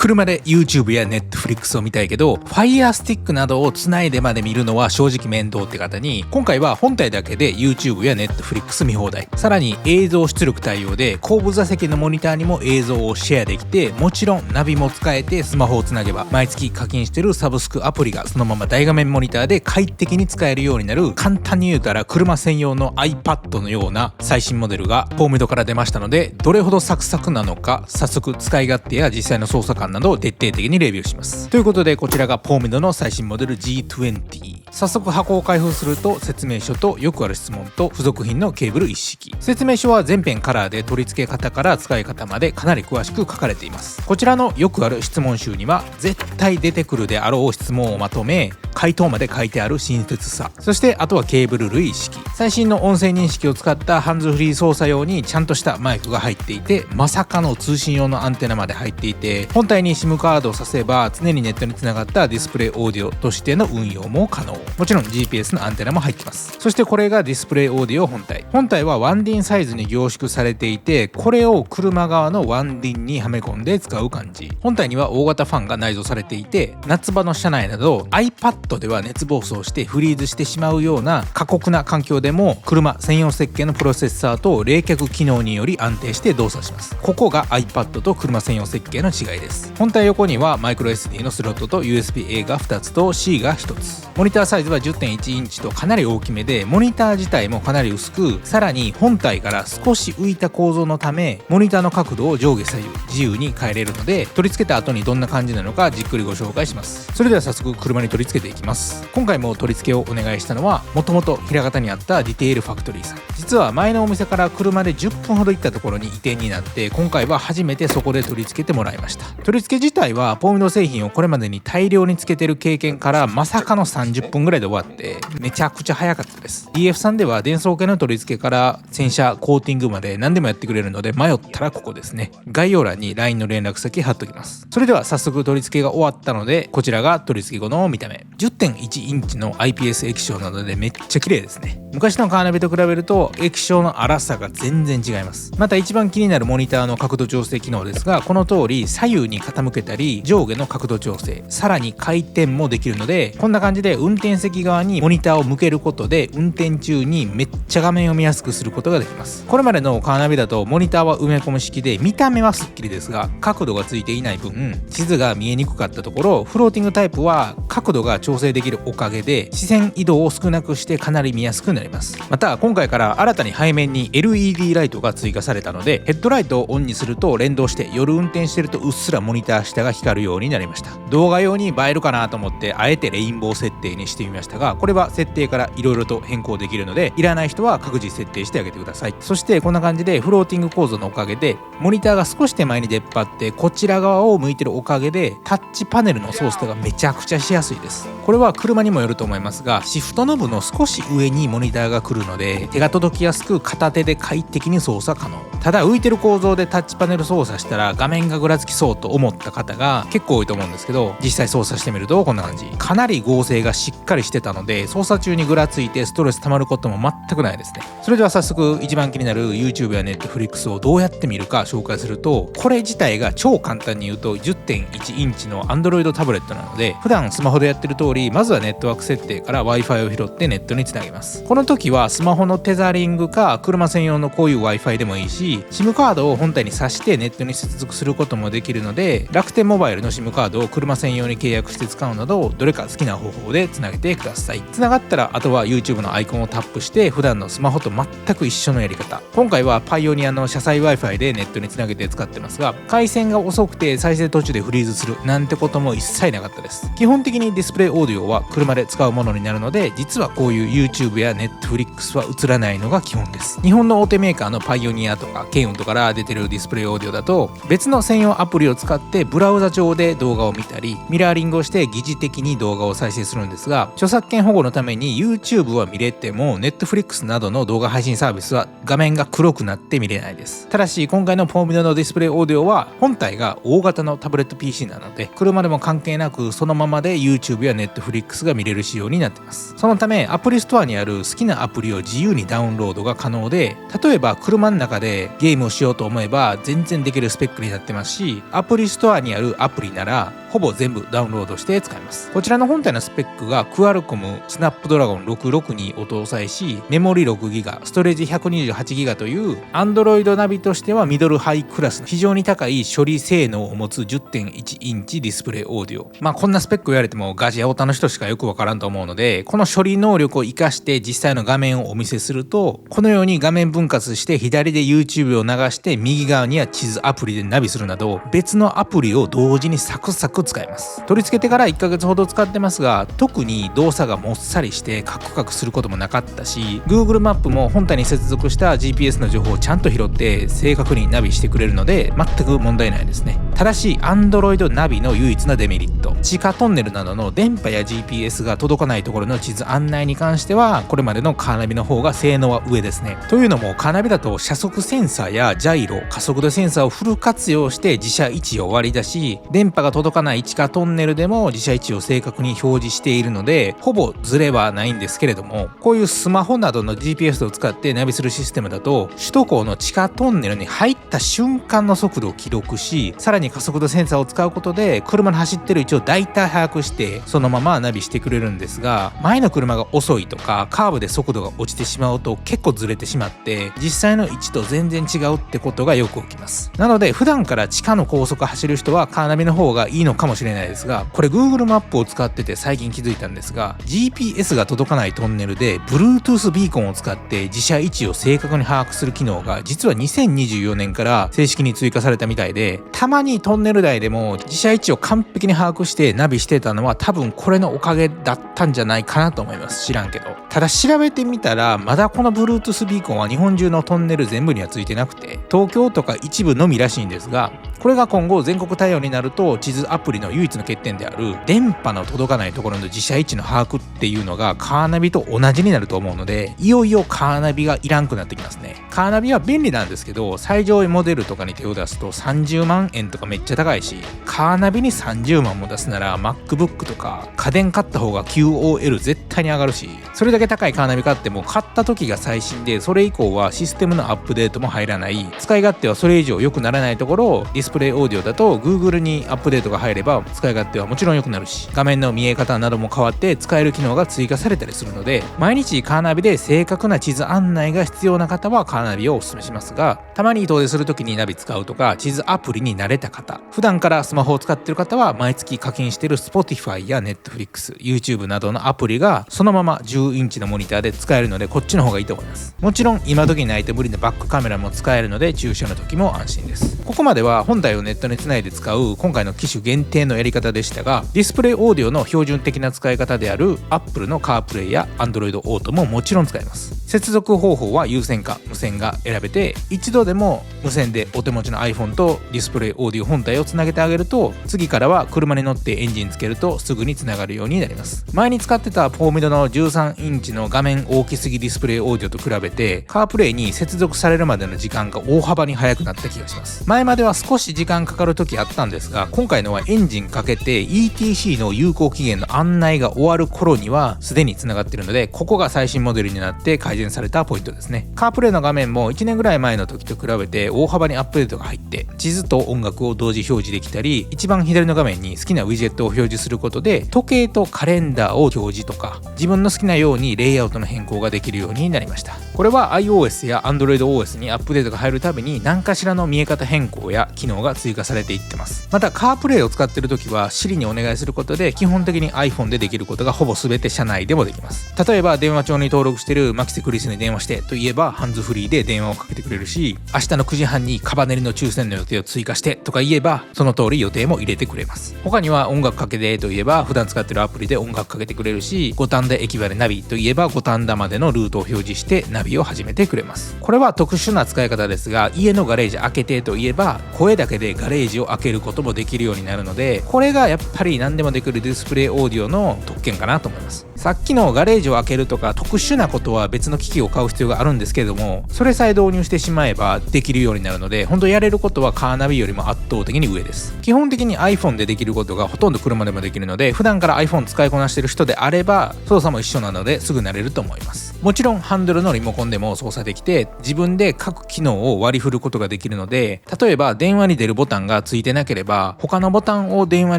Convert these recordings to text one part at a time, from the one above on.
車で YouTube や Netflix を見たいけど Fire Stick などをつないでまで見るのは正直面倒って方に、今回は本体だけで YouTube や Netflix 見放題、さらに映像出力対応で後部座席のモニターにも映像をシェアできて、もちろんナビも使えて、スマホをつなげば毎月課金してるサブスクアプリがそのまま大画面モニターで快適に使えるようになる、簡単に言うたら車専用の iPad のような最新モデルがフォーメドから出ましたので、どれほどサクサクなのか早速使い勝手や実際の操作感などを徹底的にレビューします。ということで、こちらがポーメドの最新モデル G20。 早速箱を開封すると、説明書とよくある質問と付属品のケーブル一式。説明書は全編カラーで取り付け方から使い方までかなり詳しく書かれています。こちらのよくある質問集には絶対出てくるであろう質問をまとめ、回答まで書いてある親切さ、そしてあとはケーブル類一式。最新の音声認識を使ったハンズフリー操作用にちゃんとしたマイクが入っていて、まさかの通信用のアンテナまで入っていて、本体に SIM カードを挿せば常にネットにつながったディスプレイオーディオとしての運用も可能。もちろん GPS のアンテナも入ってます。そしてこれがディスプレイオーディオ本体。本体はワンディンサイズに凝縮されていて、これを車側のワンディンにはめ込んで使う感じ。本体には大型ファンが内蔵されていて、夏場の車内など iPad では熱暴走してフリーズしてしまうような過酷な環境でも、車専用設計のプロセッサーと冷却機能により安定して動作します。ここが iPad と車専用設計の違いです。本体横にはマイクロ SD のスロットと USB-A が2つと C が1つ。モニターサイズは 10.1 インチとかなり大きめで、モニター自体もかなり薄く、さらに本体から少し浮いた構造のため、モニターの角度を上下左右自由に変えれるので、取り付けた後にどんな感じなのかじっくりご紹介します。それでは早速車に取り付けていきます。今回も取り付けをお願いしたのは、もともと枚方にあったディテールファクトリーさん。実は前のお店から車で10分ほど行ったところに移転になって、今回は初めてそこで取り付けてもらいました。取り付け自体はポーメド製品をこれまでに大量につけてる経験から、まさかの30分ぐらいで終わってめちゃくちゃ早かったです。 DF さんでは電装系の取り付けから洗車コーティングまで何でもやってくれるので、迷ったらここですね。概要欄に LINE の連絡先貼っときます。それでは早速取り付けが終わったので、こちらが取り付け後の見た目。 10.1 インチの IPS 液晶なのでめっちゃ綺麗ですね。昔のカーナビと比べると液晶の粗さが全然違います。また一番気になるモニターの角度調整機能ですが、この通り左右に傾けたり上下の角度調整、さらに回転もできるので、こんな感じで運転席側にモニターを向けることで運転中にめっちゃ画面を見やすくすることができます。これまでのカーナビだとモニターは埋め込む式で、見た目はスッキリですが角度がついていない分地図が見えにくかったところ、フローティングタイプは角度が調整できるおかげで視線移動を少なくしてかなり見やすくなります。また今回から新たに背面に LED ライトが追加されたので、ヘッドライトをオンにすると連動して夜運転してるとうっすらモニター下が光るようになりました。動画用に映えるかなと思ってあえてレインボー設定にしてみましたが、これは設定から色々と変更できるので、いらない人は各自設定してあげてください。そしてこんな感じでフローティング構造のおかげでモニターが少し手前に出っ張ってこちら側を向いてるおかげで、タッチパネルの操作がめちゃくちゃしやすいです。これは車にもよると思いますが、シフトノブの少し上にモニターが来るので手が届きやすく、片手で快適に操作可能。ただ浮いてる構造でタッチパネル操作したら画面がぐらつきそうと思った方が結構多いと思うんですけど、実際操作してみるとこんな感じ。かなり合成がしっかりしてたので、操作中にぐらついてストレス溜まることも全くないですね。それでは早速一番気になる YouTube や Netflix をどうやって見るか紹介すると、これ自体が超簡単に言うと 10.1 インチの Android タブレットなので、普段スマホでやってる通り、まずはネットワーク設定から Wi-Fi を拾ってネットにつなげます。この時はスマホのテザリングか車専用のこういう Wi-Fi でもいいし、SIM カードを本体に挿してネットに接続することもできるので、楽天モバイルの SIM カードを車専用に契約して使うなど、どれか好きな方法でつなげてください。つながったらあとは YouTube のアイコンをタップして普段のスマホと全く一緒のやり方。今回はパイオニアの車載 Wi-Fi でネットにつなげて使ってますが、回線が遅くて再生途中でフリーズするなんてことも一切なかったです。基本的にディスプレイオーディオは車で使うものになるので、実はこういう YouTube や Netflix は映らないのが基本です。日本の大手メーカーのパイオニアとかケイウンとから出てるディスプレイオーディオだと、別の専用アプリを使ってブラウザ上で動画を見たり、ミラーリングをして疑似的に動画を再生するんですが、著作権保護のために YouTube は見れても Netflix などの動画配信サービスは画面が黒くなって見れないです。ただし今回のポーメドのディスプレイオーディオは本体が大型のタブレット PC なので、車でも関係なくそのままで YouTube や Netflix が見れる仕様になっています。そのためアプリストアにある好きなアプリを自由にダウンロードが可能で、例えば車の中でゲームをしようと思えば全然できるスペックになってますし、アプリストアにあるアプリならほぼ全部ダウンロードして使えます。こちらの本体のスペックがクアルコムスナップドラゴン662を搭載し、メモリ 6GB ストレージ 128GB という Android ナビとしてはミドルハイクラスの非常に高い処理性能を持つ 10.1 インチディスプレイオーディオ。こんなスペック言われてもガジェオタの人しかよくわからんと思うので、この処理能力を活かして実際の画面をお見せすると、このように画面分割して左で YouTube を流して右側には地図アプリでナビするなど、別のアプリを同時にサクサク使えます。取り付けてから1ヶ月ほど使ってますが、特に動作がもっさりしてカクカクすることもなかったし、 Google マップも本体に接続した GPS の情報をちゃんと拾って正確にナビしてくれるので全く問題ないですね。ただし Android ナビの唯一なデメリット、地下トンネルなどの電波や GPS が届かないところの地図案内に関しては、これまでのカーナビの方が性能は上ですね。というのもカーナビだと車速センサーやジャイロ、加速度センサーをフル活用して自社位置を割り出し、電波が届かない地下トンネルでも自社位置を正確に表示しているので、ほぼズレはないんですけれども、こういうスマホなどの GPS を使ってナビするシステムだと、首都高の地下トンネルに入った瞬間の速度を記録し、さらに加速度センサーを使うことで車の走ってる位置を大体把握してそのままナビしてくれるんですが、前の車が遅いとかカーブで速度が落ちてしまうと結構ずれてしまって実際の位置と全然違うってことがよく起きます。なので普段から地下の高速走る人はカーナビの方がいいのかもしれないですが、これ Google マップを使ってて最近気づいたんですが、 GPS が届かないトンネルで Bluetooth ビーコンを使って自社位置を正確に把握する機能が実は2024年から正式に追加されたみたいで、たまにトンネル内でも自社位置を完璧に把握してナビしてたのは多分これのおかげだったんじゃないかなと思います。知らんけど。ただ調べてみたらまだこの Bluetooth ビーコンは日本中のトンネル全部にはついてなくて、東京とか一部のみらしいんですが、これが今後全国対応になると地図アプリの唯一の欠点である電波の届かないところの自社位置の把握っていうのがカーナビと同じになると思うので、いよいよカーナビがいらんくなってきますね。カーナビは便利なんですけど、最上位モデルとかに手を出すと30万円とかめっちゃ高いし、カーナビに30万も出すなら MacBook とか家電買った方が QOL 絶対に上がるし、それだけ高いカーナビ買っても買った時が最新で、それ以降はシステムのアップデートも入らない、使い勝手はそれ以上良くならないところをディスプレイオーディオだと Google にアップデートが入れば使い勝手はもちろん良くなるし、画面の見え方なども変わって使える機能が追加されたりするので、毎日カーナビで正確な地図案内が必要な方はカーナビをお勧めしますが、たまに遠出する時にナビ使うとか地図アプリに慣れた方、普段からスマホを使っている方は毎月課金している Spotify や Netflix、YouTube などのアプリがそのまま10インチのモニターで使えるので、こっちの方がいいと思います。もちろん今時にないと無理なバックカメラも使えるので駐車の時も安心です。ここまでは本体をネットにつないで使う今回の機種限定のやり方でしたが、ディスプレイオーディオの標準的な使い方である Apple の CarPlay や Android Auto ももちろん使えます。接続方法は有線か無線が選べて、一度でも無線でお手持ちの iPhone とディスプレイオーディオ本体をつなげてあげると、次からは車に乗ってエンジンつけるとすぐにつながるようになります。前に使ってたフォーミドの13インチの画面大きすぎディスプレイオーディオと比べて CarPlay に接続されるまでの時間が大幅に早くなった気がします。前までは少し時間かかる時あったんですが、今回のはエンジンかけて ETC の有効期限の案内が終わる頃にはすでにつながっているので、ここが最新モデルになって改善されたポイントですね。CarPlay の画面も1年ぐらい前の時と比べて大幅にアップデートが入って、地図と音楽を同時表示できたり、一番左の画面に好きなウィジェットを表示することで時計とカレンダーを表示とか、自分の好きなようにレイアウトの変更ができるようになりました。これは iOS や AndroidOS にアップデートが入るたびに何かしらの見え方変更や機能が追加されていってます。また CarPlay を使っている時は Siri にお願いすることで基本的に iPhone でできることがほぼ全て車内でもできます。例えば電話帳に登録しているマキセクリスに電話してと言えばハンズフリーで電話をかけてくれるし、明日の9時半にカバネリの抽選の予定を追加してとか言えばその通り予定も入れてくれます。他には音楽かけてと言えば普段使っているアプリで音楽かけてくれるし、五反田駅までナビと言えば五反田までのルートを表示してナビを始めてくれます。これは特殊な使い方ですが、家のガレージ開けてと言えば声だけでガレージを開けることもできるようになるので、これがやっぱり何でもできるディスプレイオーディオの特権かなと思います。さっきのガレージを開けるとか特殊なことは別の機器を買う必要があるんですけれども、それさえ導入してしまえばできるようになるので、本当やれることはカーナビよりも圧倒的に上です。基本的に iPhone でできることがほとんど車でもできるので、普段から iPhone 使いこなしてる人であれば操作も一緒なのですぐ慣れると思います。もちろんハンドルのリモコンでも操作できて、自分で各機能を割り振ることができるので、例えば電話に出るボタンがついてなければ他のボタンを電話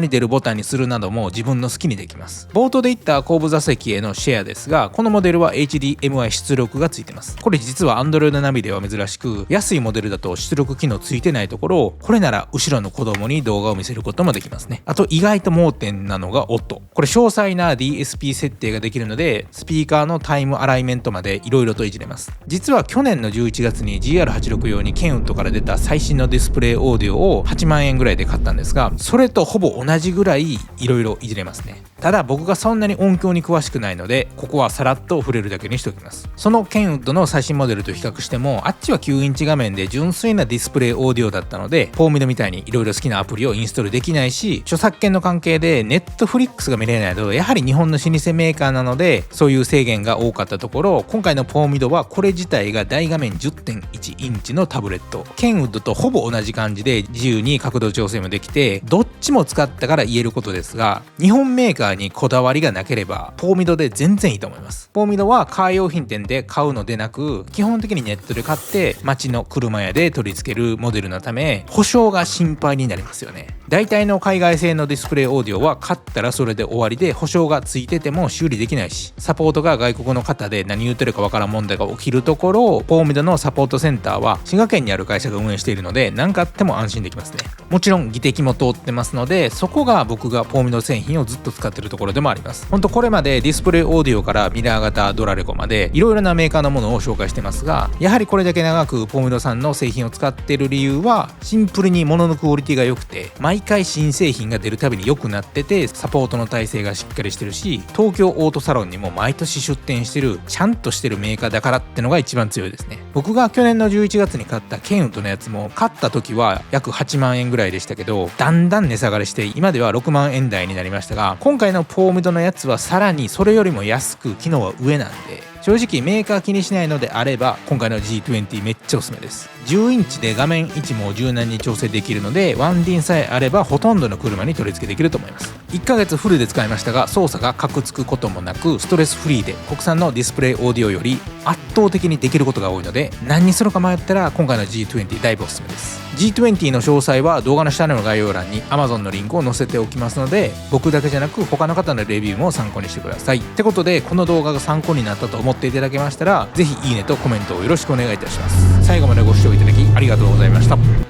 に出るボタンにするなども自分の好きにできます。冒頭で言った後部座席へのシェアですが、このモデルは HDMI 出力がついてます。これ実は Android ナビでは珍しく、安いモデルだと出力機能ついてないところ、これなら後ろの子供に動画を見せることもできますね。あと意外と盲点なのが音。これ詳細な DSP 設定ができるので、スピーカーのタイムアライメントまで色々といじれます。実は去年の11月に GR86 用にケンウッドから出た最新のディスプレイオーディオを8万円ぐらいで買ったんですが、それとほぼ同じぐらい色々いじれますね。ただ僕がそんなに音響に詳しくないので、ここはさらっと触れるだけにしておきます。そのケンウッドの最新モデルと比較しても、あっちは9インチ画面で純粋なディスプレイオーディオだったので、フォーミドみたいに色々好きなアプリをインストールできないし、著作権の関係でネットフリックスが見れないと、やはり日本の老舗メーカーなのでそういう制限が多かったところ、今回のフォーミドはこれ自体が大画面 10.1 インチのタブレット。ケンウッドとほぼ同じ感じで自由に角度調整もできて、どっちも使ったから言えることですが、日本メーカーにこだわりがなければフォーミドで全然いいと思います。フォーミドはカー用品店で買うのでなく、基本的にネットで買って街の車屋で取り付けるモデルのため、保証が心配になりますよね。大体の海外製のディスプレイオーディオは買ったらそれで終わりで、保証がついてても修理できないし、サポートが外国の方で何言ってるかわからん問題が起きるところ、フォーミドのサポートセンターは滋賀県にある会社が運営しているので、何かあっても安心できますね。もちろん技適も通ってますので、そこが僕がフォーミド製品をずっと使ってるところでもあります。ほんとこれまでディスプレイオーディオからミラー型ドラレコまでいろいろなメーカーのものを紹介してますが、やはりこれだけ長くフォーミドさんの製品を使っている理由は、シンプルに物のクオリティが良くて、毎回新製品が出るたびに良くなってて、サポートの体制がしっかりしてるし、東京オートサロンにも毎年出店してるちゃんとしてるメーカーだからってのが一番強いですね。僕が去年の11月に買ったケンウッドのやつも、買った時は約8万円ぐらいでしたけど、だんだん値下がりして今では6万円台になりましたが、今回のフォーミドのやつはさらにそれよりも安く機能は上なんで、正直メーカー気にしないのであれば今回の G20 めっちゃおすすめです。10インチで画面位置も柔軟に調整できるので、ワンディンさえあればほとんどの車に取り付けできると思います。1ヶ月フルで使いましたが、操作がカクつくこともなくストレスフリーで、国産のディスプレイオーディオより圧倒的にできることが多いので、何にするか迷ったら今回の G20 だいぶおすすめです。 G20 の詳細は動画の下の概要欄に Amazon のリンクを載せておきますので、僕だけじゃなく他の方のレビューも参考にしてください。ってことで、この動画が参考になったと思っていただけましたら、ぜひいいねとコメントをよろしくお願いいたします。最後までご視聴いただきありがとうございました。